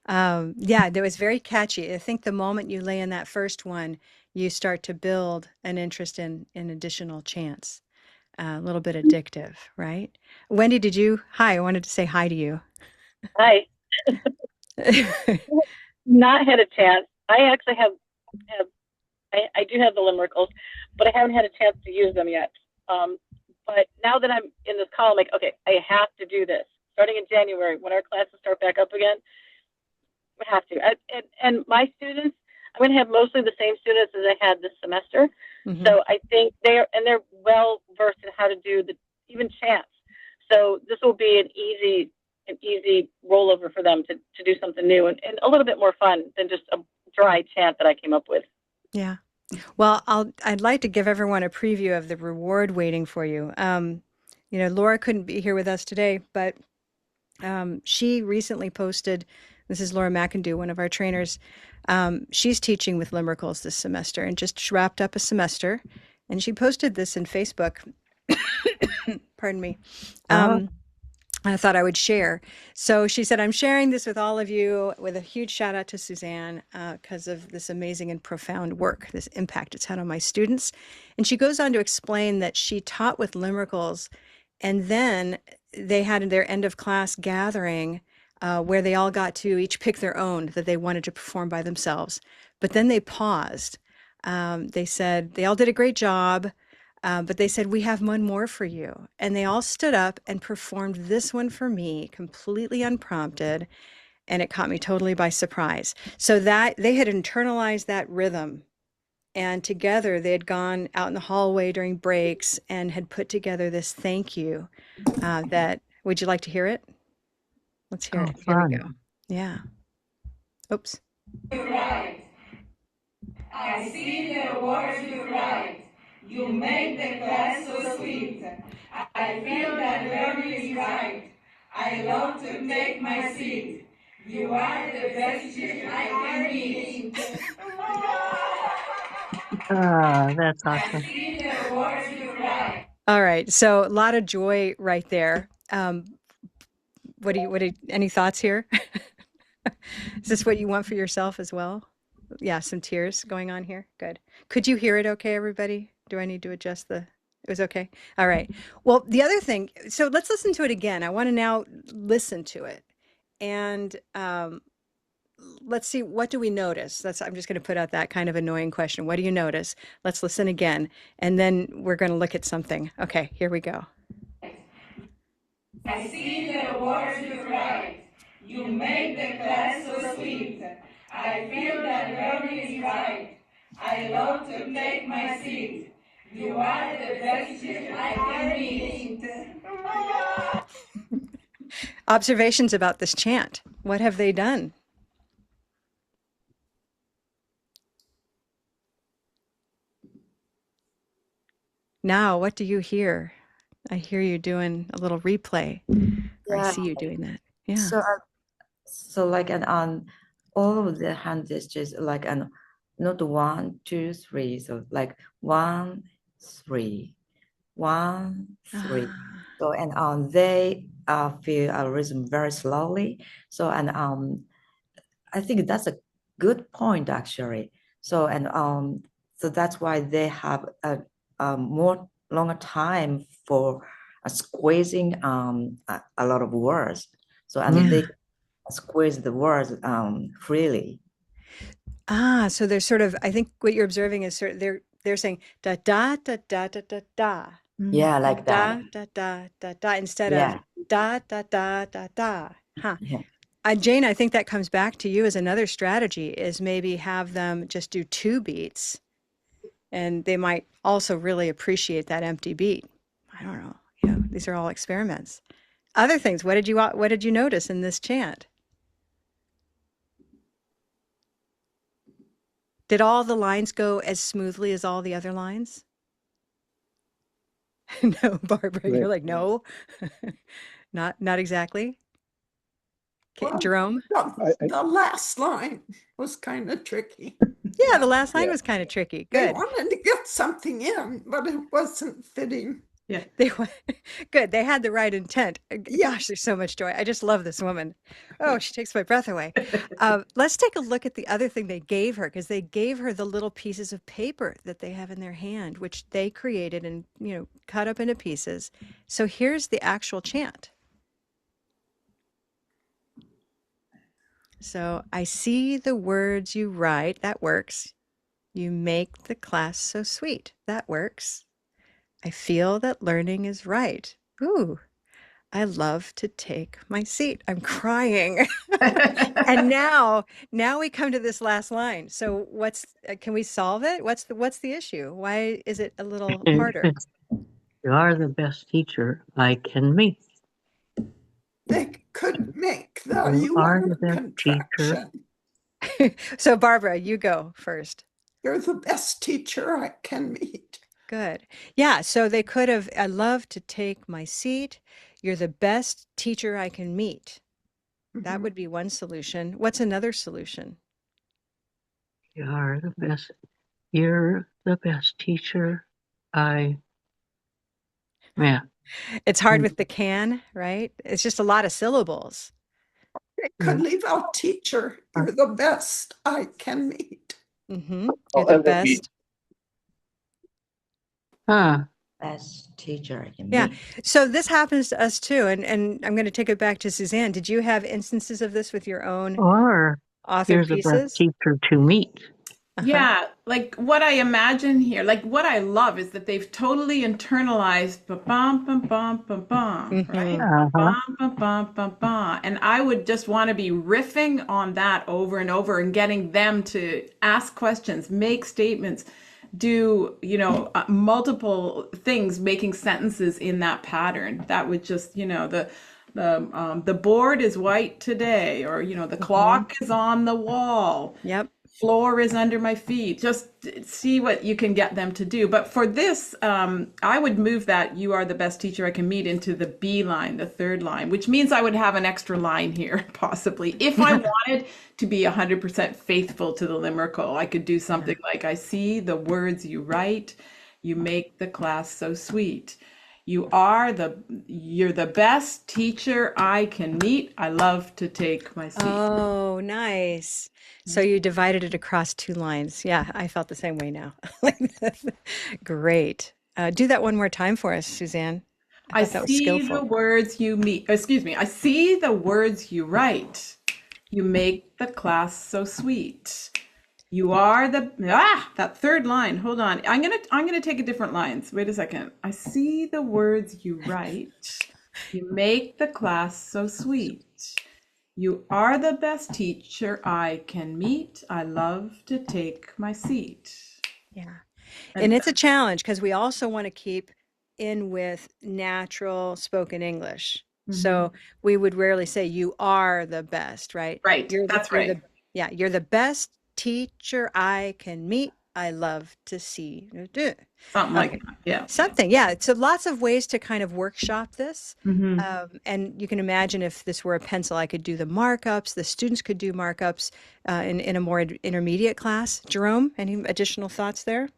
A: Yeah, that was very catchy. I think the moment you lay in that first one, you start to build an interest in additional chants. A little bit addictive, right? Wendy, hi, I wanted to say hi to you.
K: Hi. Not had a chance. I actually I do have the Limerickles, but I haven't had a chance to use them yet. But now that I'm in this call, I'm like, okay, I have to do this. Starting in January, when our classes start back up again, I have to. And my students, I'm going to have mostly the same students as I had this semester. So I think they're well versed in how to do even chants. So this will be an easy rollover for them to do something new and a little bit more fun than just a dry chant that I came up with.
A: Yeah. Well, I'd like to give everyone a preview of the reward waiting for you. Laura couldn't be here with us today, but she recently posted, this is Laura McIndoe, one of our trainers. She's teaching with Limerickles this semester and just wrapped up a semester. And she posted this in Facebook. Pardon me. I thought I would share. So she said, I'm sharing this with all of you with a huge shout out to Suzanne because of this amazing and profound work, this impact it's had on my students. And she goes on to explain that she taught with Limerickles, and then they had their end of class gathering where they all got to each pick their own that they wanted to perform by themselves. But then they paused. They said they all did a great job, but they said, we have one more for you. And they all stood up and performed this one for me, completely unprompted. And it caught me totally by surprise. So that they had internalized that rhythm And together they had gone out in the hallway during breaks and had put together this thank you that, would you like to hear it? Let's hear
H: Oh,
A: it. Here we
H: fun.
A: go. Yeah. Oops.
L: Right. I see the words you write. You make the class so sweet. I feel that learning is right. I love to take my seat. You are the best teacher I can meet.
H: That's
L: I
H: awesome.
L: see the words you write.
A: All right. So a lot of joy right there. Any thoughts here? Is this what you want for yourself as well? Yeah, some tears going on here. Good. Could you hear it okay, everybody? Do I need to adjust the? It was okay. All right. Well, the other thing, so let's listen to it again. I want to now listen to it. And let's see, what do we notice? I'm just going to put out that kind of annoying question. What do you notice? Let's listen again. And then we're going to look at something. Okay, here we go.
L: I see the words you write. You make the class so sweet. I feel that learning is right. I love to take my seat. You are the best teacher I can meet.
A: Observations about this chant. What have they done? Now, what do you hear? I hear you doing a little replay. Or I see you doing that. Yeah.
M: So like all of the hand gestures like not 1, 2, 3. So like 1, 3, 1, 3. So they feel a rhythm very slowly. So I think that's a good point actually. So so that's why they have a more longer time for squeezing a lot of words. So they squeeze the words freely.
A: So they're sort of, I think what you're observing is they're saying da da da da da da da.
M: Yeah, like
A: Da
M: that.
A: da da da da instead
M: Yeah.
A: of da da da da da. Huh.
M: Yeah.
A: Jane, I think that comes back to you as another strategy, is maybe have them just do 2 beats, and they might also really appreciate that empty beat. I don't know. You know, these are all experiments. Other things, what did you notice in this chant? Did all the lines go as smoothly as all the other lines? No, Barbara, you're like, no, not exactly.
N: Well,
A: Jerome?
N: the last line was kind of tricky.
A: Yeah, the last line was kind of tricky.
N: They
A: Good.
N: wanted to get something in, but it wasn't fitting.
B: Yeah.
A: Good. They had the right intent. Gosh, there's so much joy. I just love this woman. Oh, she takes my breath away. Let's take a look at the other thing they gave her, because they gave her the little pieces of paper that they have in their hand, which they created and, cut up into pieces. So here's the actual chant. So I see the words you write. That works. You make the class so sweet. That works. I feel that learning is right. Ooh, I love to take my seat. I'm crying. And now we come to this last line. So can we solve it? What's the issue? Why is it a little harder?
H: You are the best teacher I can meet.
N: They couldn't make the
H: You are the best
N: contraction.
H: teacher.
A: So Barbara, you go first.
N: You're the best teacher I can meet.
A: Good. Yeah, so they could have, I love to take my seat. You're the best teacher I can meet. That would be one solution. What's another solution?
H: You're the best teacher yeah.
A: It's hard with the can, right? It's just a lot of syllables.
N: They could leave out teacher. You're the best I can meet.
A: Mm-hmm. You're the best.
M: Best teacher I can
A: Yeah.
M: meet.
A: So this happens to us too. And I'm going to take it back to Suzanne. Did you have instances of this with your own
H: Or
A: author
H: you're the
A: pieces?
H: best teacher to meet.
B: Yeah, like what I imagine here, like what I love is that they've totally internalized ba bum bum bum bum bum, right? Ba
H: Uh-huh.
B: bum bum bum bum bum. And I would just want to be riffing on that over and over and getting them to ask questions, make statements, do, multiple things, making sentences in that pattern. That would just, the board is white today, or the clock is on the wall.
A: Yep.
B: Floor is under my feet. Just see what you can get them to do. But for this, I would move that "you are the best teacher I can meet" into the B line, the third line, which means I would have an extra line here, possibly. If I wanted to be 100% faithful to the limerickle, I could do something like, "I see the words you write. You make the class so sweet. You're the best teacher I can meet. I love to take my seat."
A: Oh, nice. So you divided it across two lines. Yeah, I felt the same way now. Like, great. Do that one more time for us, Suzanne. I
B: I
A: thought that was
B: see the
A: skillful.
B: words you meet, excuse me, I see the words you write. You make the class so sweet. You are that third line. Hold on. I'm gonna take a different lines. Wait a second. I see the words you write. You make the class so sweet. You are the best teacher I can meet. I love to take my seat.
A: Yeah. And
B: And
A: it's a challenge because we also want to keep in with natural spoken English.
B: Mhm.
A: So we would rarely say you are the best, right?
B: Right,
A: You're the
B: that's
A: you're
B: right.
A: the yeah, you're the best teacher I can meet. I love to see.
B: Something like
A: Um,
B: that. Yeah.
A: something, yeah. So lots of ways to kind of workshop this.
B: Mhm.
A: And you can imagine if this were a pencil, I could do the markups. The students could do markups in a more intermediate class. Jerome, any additional thoughts there?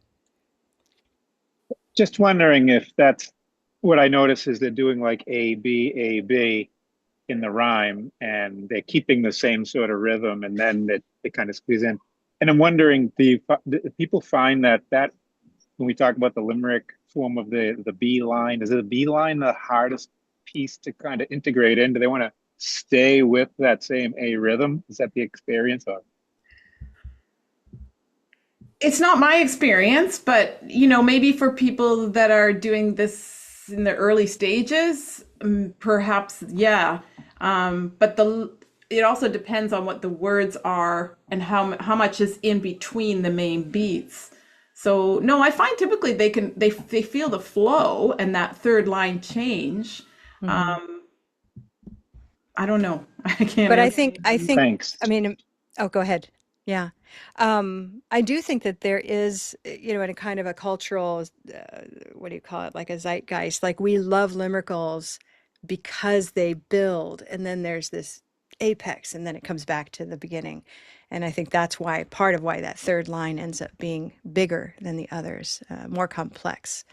F: Just wondering if that's what I notice is they're doing like A, B in the rhyme, and they're keeping the same sort of rhythm, and then they kind of squeeze in. And I'm wondering, do people find that when we talk about the limerick form of the B line, is the B line the hardest piece to kind of integrate in? Do they want to stay with that same A rhythm? Is that the experience of?
B: It's not my experience, but maybe for people that are doing this in the early stages, perhaps, yeah. But it also depends on what the words are and how much is in between the main beats. So no, I find typically they feel the flow and that third line change.
A: Mhm.
B: Um, I don't know. I can't
A: But I
B: answer.
A: think, I think,
F: Thanks.
A: I mean, oh, go ahead. Yeah. I do think that there is, in a kind of a cultural, what do you call it? Like a zeitgeist. Like we love limерicles because they build, and then there's this apex, and then it comes back to the beginning. And I think that's why, part of why that third line ends up being bigger than the others, more complex.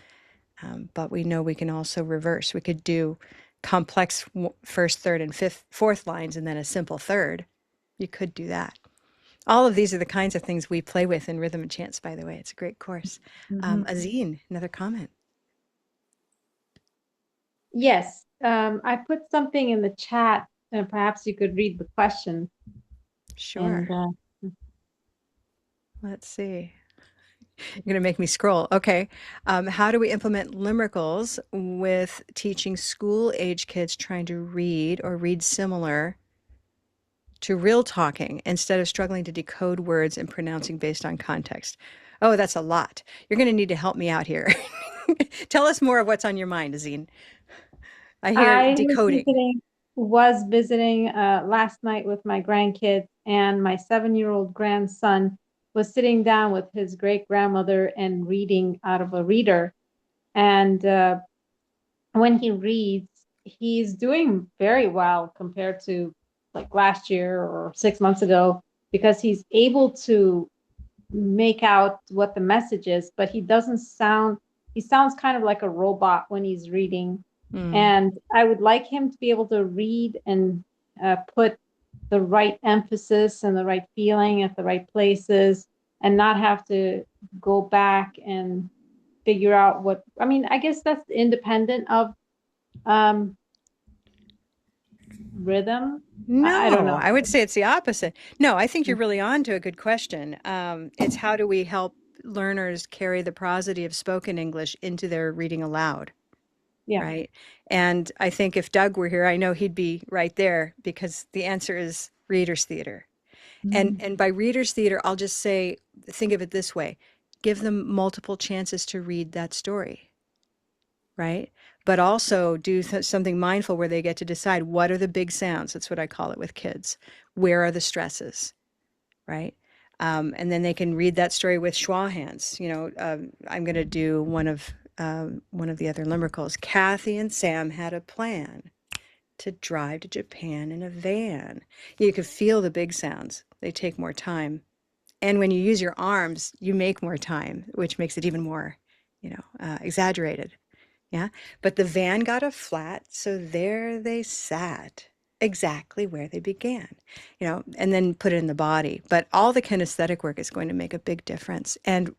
A: But we know we can also reverse. We could do complex first, third, and fourth lines, and then a simple third. You could do that. All of these are the kinds of things we play with in Rhythm and Chants, by the way. It's a great course. Azine, another comment.
G: Yes, I put something in the chat, and perhaps you could read the question.
A: Sure.
G: And
A: Let's see. You're going to make me scroll. Okay. How do we implement limерicles with teaching school age kids trying to read or read similar to real talking instead of struggling to decode words and pronouncing based on context? Oh, that's a lot. You're going to need to help me out here. Tell us more of what's on your mind, Azine. I hear
G: I
A: decoding.
G: was visiting last night with my grandkids, and my 7-year-old grandson was sitting down with his great grandmother and reading out of a reader. And when he reads, he's doing very well compared to like last year or 6 months ago, because he's able to make out what the message is, but he sounds kind of like a robot when he's reading. And I would like him to be able to read and put the right emphasis and the right feeling at the right places, and not have to go back and figure out what, I mean, I guess that's independent of um, rhythm. I don't
A: No,
G: know.
A: I would say it's the opposite. No, I think you're really on to a good question. It's how do we help learners carry the prosody of spoken English into their reading aloud,
G: Yeah.
A: right? And I think if Doug were here, I know he'd be right there because the answer is reader's theater. And by reader's theater, I'll just say, think of it this way: give them multiple chances to read that story, right? But also do something mindful where they get to decide what are the big sounds. That's what I call it with kids. Where are the stresses, right? And then they can read that story with schwa hands. I'm going to do one of the other Limerickles. Kathy and Sam had a plan to drive to Japan in a van. You could feel the big sounds. They take more time. And when you use your arms, you make more time, which makes it even more, exaggerated. Yeah. But the van got a flat, so there they sat, exactly where they began, and then put it in the body. But all the kinesthetic work is going to make a big difference. And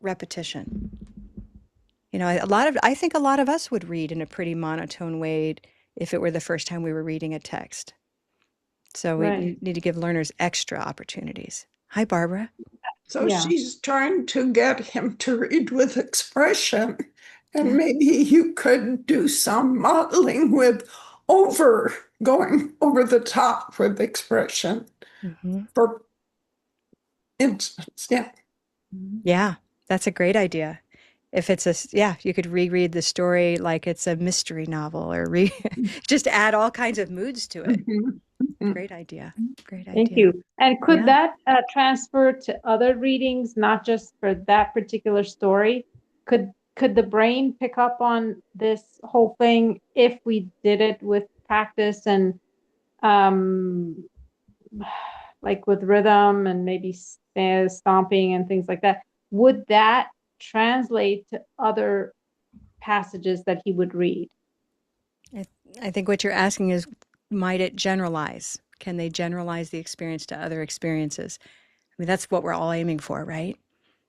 A: repetition. I think a lot of us would read in a pretty monotone way if it were the first time we were reading a text. So we
G: Right.
A: need to give learners extra opportunities. Hi, Barbara.
N: So
G: Yeah.
N: she's trying to get him to read with expression. And maybe you could do some modeling with going over the top with expression. For instance, yeah.
A: Yeah, that's a great idea. If it's you could reread the story like it's a mystery novel or just add all kinds of moods to it. Great idea. Great idea.
G: Thank you. And could
A: Yeah.
G: that transfer to other readings, not just for that particular story? Could the brain pick up on this whole thing if we did it with practice and like with rhythm and maybe stomping and things like that? Would that translate to other passages that he would read?
A: I think what you're asking is, might it generalize? Can they generalize the experience to other experiences? I mean, that's what we're all aiming for, right?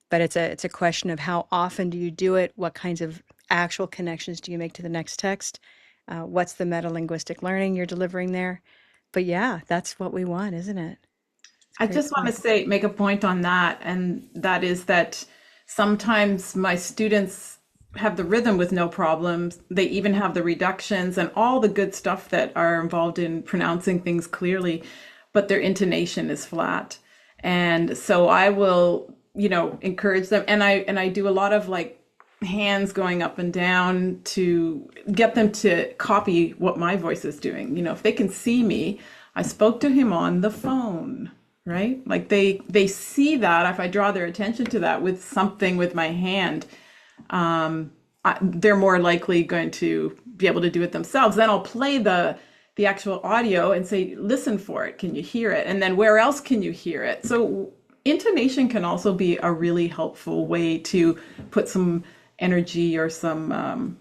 A: But it's a question of how often do you do it? What kinds of actual connections do you make to the next text? What's the meta-linguistic learning you're delivering there? But yeah, that's what we want, isn't it?
B: I just want to make a point on that, and that is that sometimes my students have the rhythm with no problems. They even have the reductions and all the good stuff that are involved in pronouncing things clearly, but their intonation is flat. And so I will, encourage them, and I do a lot of like hands going up and down to get them to copy what my voice is doing. If they can see me, I spoke to him on the phone. Right? Like they see that if I draw their attention to that with something with my hand, they're more likely going to be able to do it themselves. Then I'll play the actual audio and say, listen for it. Can you hear it? And then where else can you hear it? So intonation can also be a really helpful way to put some energy or some,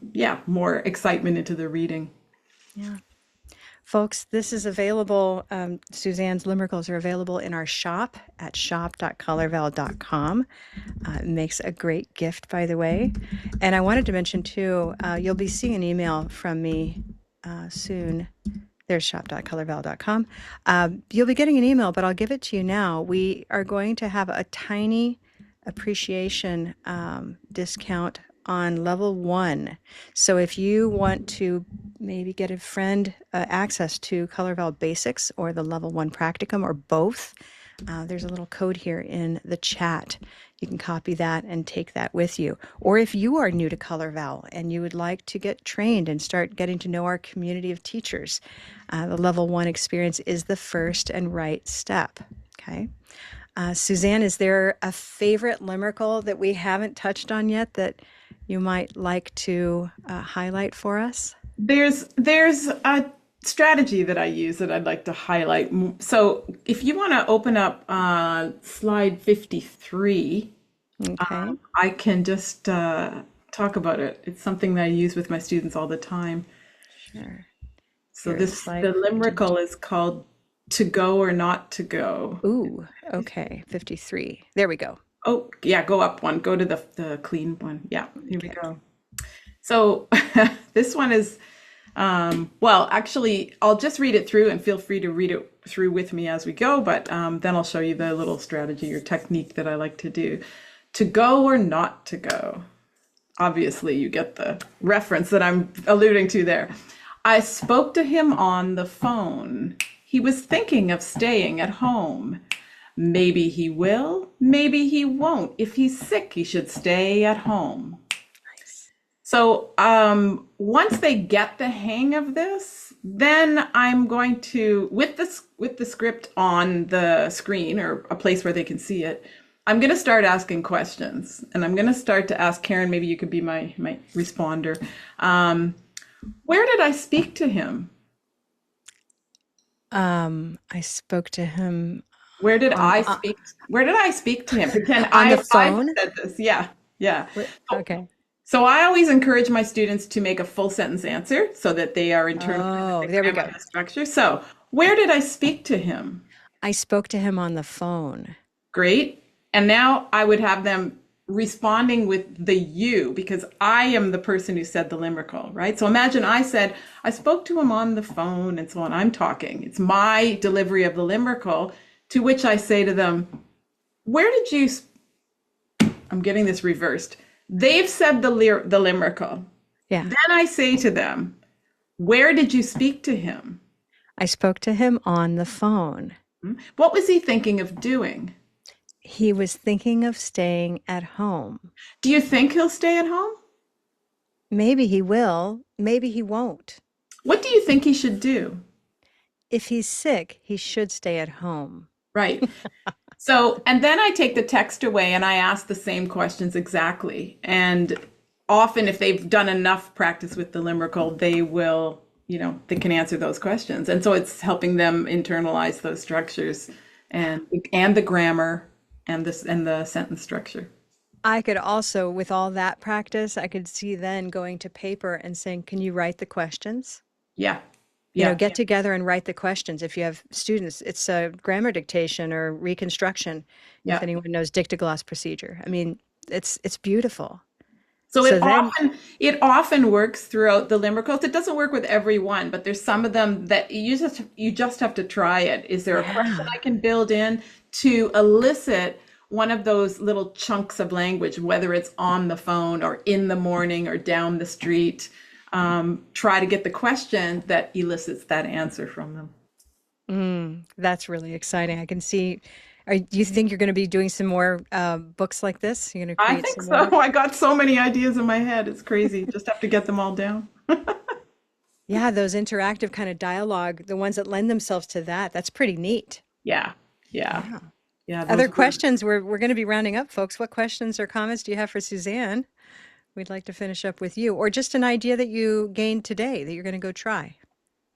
B: more excitement into the reading.
A: Yeah. Folks, this is available. Suzanne's Limerickles are available in our shop at shop.colorvowel.com. It makes a great gift, by the way. And I wanted to mention, too, you'll be seeing an email from me soon. There's shop.colorvowel.com. You'll be getting an email, but I'll give it to you now. We are going to have a tiny appreciation discount on level 1. So if you want to maybe get a friend access to Color Vowel Basics or the level 1 Practicum or both, there's a little code here in the chat. You can copy that and take that with you. Or if you are new to Color Vowel and you would like to get trained and start getting to know our community of teachers, the level 1 experience is the first and right step. Okay. Suzanne, is there a favorite limerickle that we haven't touched on yet that you might like to highlight for us?
B: There's a strategy that I use that I'd like to highlight. So if you want to open up slide 53,
A: okay.
B: I can just talk about it. It's something that I use with my students all the time.
A: Sure.
B: So the limerickle is called To Go or Not to Go.
A: Ooh, okay, 53. There we go.
B: Oh, yeah, go up one. Go to the clean one. Yeah, here we go. So this one is, actually, I'll just read it through and feel free to read it through with me as we go, but then I'll show you the little strategy or technique that I like to do. To go or not to go. Obviously, you get the reference that I'm alluding to there. I spoke to him on the phone. He was thinking of staying at home. Maybe he will, maybe he won't. If he's sick, he should stay at home. So once they get the hang of this, then I'm going to, with the script on the screen or a place where they can see it, I'm going to start asking questions. And I'm going to start to ask Karen, maybe you could be my responder. Where did I speak to him?
A: I spoke to him
B: Where did
A: on
B: I speak? Where did I speak to him? Pretend
A: on the
B: I've
A: phone.
B: said this. Yeah, yeah.
A: Okay.
B: So I always encourage my students to make a full sentence answer so that they are internalizing the
A: There we
B: grammar
A: go.
B: and the structure. So where did I speak to him?
A: I spoke to him on the phone.
B: Great. And now I would have them responding with the you, because I am the person who said the limerickle, right? So imagine I said, I spoke to him on the phone and so on. I'm talking. It's my delivery of the limerickle, to which I say to them, where did you, I'm getting this reversed. They've said the limerickle.
A: Yeah.
B: Then I say to them, where did you speak to him?
A: I spoke to him on the phone.
B: What was he thinking of doing?
A: He was thinking of staying at home.
B: Do you think he'll stay at home?
A: Maybe he will. Maybe he won't.
B: What do you think he should do?
A: If he's sick, he should stay at home.
B: Right. So, and then I take the text away and I ask the same questions exactly. And often if they've done enough practice with the limerickle, they will, they can answer those questions. And so it's helping them internalize those structures and the grammar and the sentence structure.
A: I could also, with all that practice, I could see then going to paper and saying, can you write the questions?
B: Yeah.
A: Get together and write the questions. If you have students, it's a grammar dictation or reconstruction. If anyone knows dictogloss procedure. I mean, it's beautiful.
B: So it often works throughout the limerickles. It doesn't work with every one, but there's some of them that you just have to try it. Is there a question I can build in to elicit one of those little chunks of language, whether it's on the phone or in the morning or down the street? Try to get the question that elicits that answer from them.
A: That's really exciting. I can see. Do you think you're going to be doing some more books like this? You're going to create
B: I think
A: some
B: so.
A: more?
B: I got so many ideas in my head. It's crazy. Just have to get them all down.
A: Yeah, those interactive kind of dialogue, the ones that lend themselves to that, that's pretty neat.
B: Yeah.
A: Other questions? We're going to be rounding up, folks. What questions or comments do you have for Suzanne? We'd like to finish up with you, or just an idea that you gained today that you're going to go try.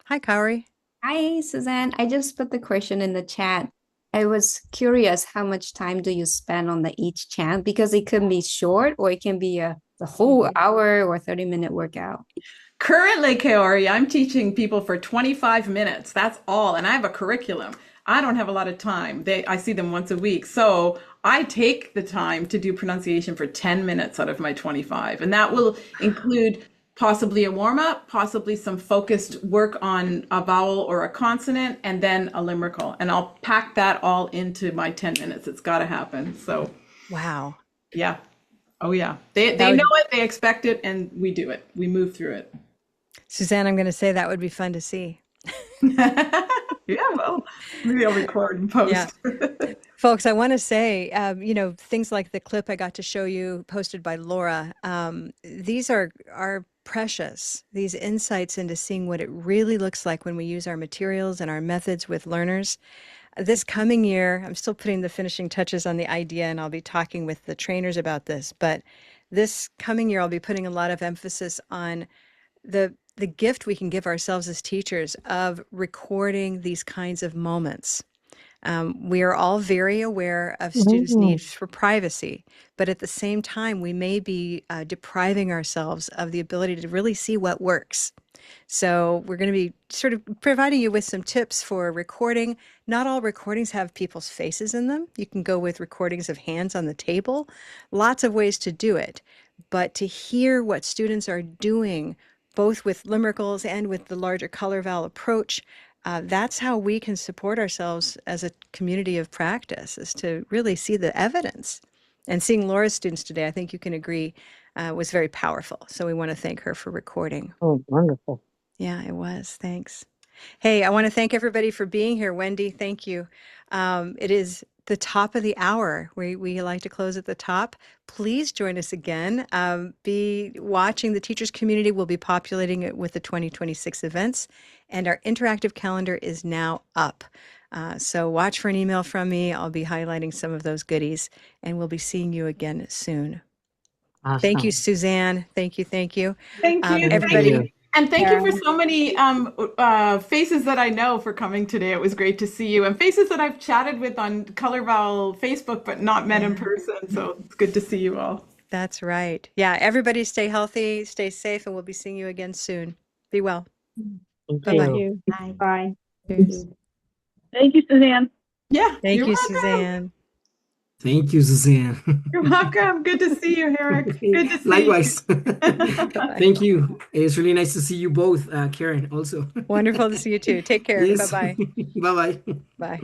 A: Hi, Kauri.
O: Hi, Suzanne. I just put the question in the chat. I was curious, how much time do you spend on each chant? Because it can be short or it can be the whole hour or 30-minute workout.
B: Currently, Kaori, I'm teaching people for 25 minutes. That's all. And I have a curriculum. I don't have a lot of time. I see them once a week. So I take the time to do pronunciation for 10 minutes out of my 25. And that will include possibly a warm-up, possibly some focused work on a vowel or a consonant, and then a limerickle. And I'll pack that all into my 10 minutes. It's got to happen. So,
A: wow.
B: Yeah. Oh, yeah. They know it, they expect it, and we do it. We move through it.
A: Suzanne, I'm going to say that would be fun to see.
B: Yeah, well, maybe I'll record and post.
A: Yeah. Folks, I want to say, things like the clip I got to show you posted by Laura, these are precious, these insights into seeing what it really looks like when we use our materials and our methods with learners. This coming year, I'm still putting the finishing touches on the idea, and I'll be talking with the trainers about this, but this coming year, I'll be putting a lot of emphasis on the gift we can give ourselves as teachers of recording these kinds of moments. We are all very aware of students' needs for privacy, but at the same time, we may be depriving ourselves of the ability to really see what works. So we're going to be sort of providing you with some tips for recording. Not all recordings have people's faces in them. You can go with recordings of hands on the table. Lots of ways to do it. But to hear what students are doing, both with limerickles and with the larger color vowel approach, that's how we can support ourselves as a community of practice, is to really see the evidence And seeing Laura's students today, I think you can agree, was very powerful. So we want to thank her for recording.
H: Oh, wonderful.
A: Yeah, it was. Thanks. Hey, I want to thank everybody for being here. Wendy, thank you. It is the top of the hour. We like to close at the top. Please join us again. Be watching. The teachers community will be populating it with the 2026 events, and our interactive calendar is now up. So watch for an email from me. I'll be highlighting some of those goodies, and we'll be seeing you again soon.
H: Awesome.
A: Thank you, Suzanne. Thank you. Thank you.
B: Thank you.
A: Everybody.
B: And thank you for so many faces that I know for coming today. It was great to see you. And faces that I've chatted with on Color Vowel Facebook, but not met in person. So it's good to see you all.
A: That's right. Yeah, everybody stay healthy, stay safe, and we'll be seeing you again soon. Be well. Bye-bye.
G: Bye. Bye.
A: Cheers.
K: Thank you, Suzanne.
B: Yeah.
A: Thank
B: you're
A: you,
B: welcome.
A: Suzanne.
P: Thank you, Suzanne.
B: You're welcome. Good to see you, Eric. Good to see
P: Likewise.
B: you.
P: Thank you. It's really nice to see you both, Karen, also.
A: Wonderful to see you too. Take care.
P: Yes.
A: Bye-bye.
P: Bye-bye.
A: Bye.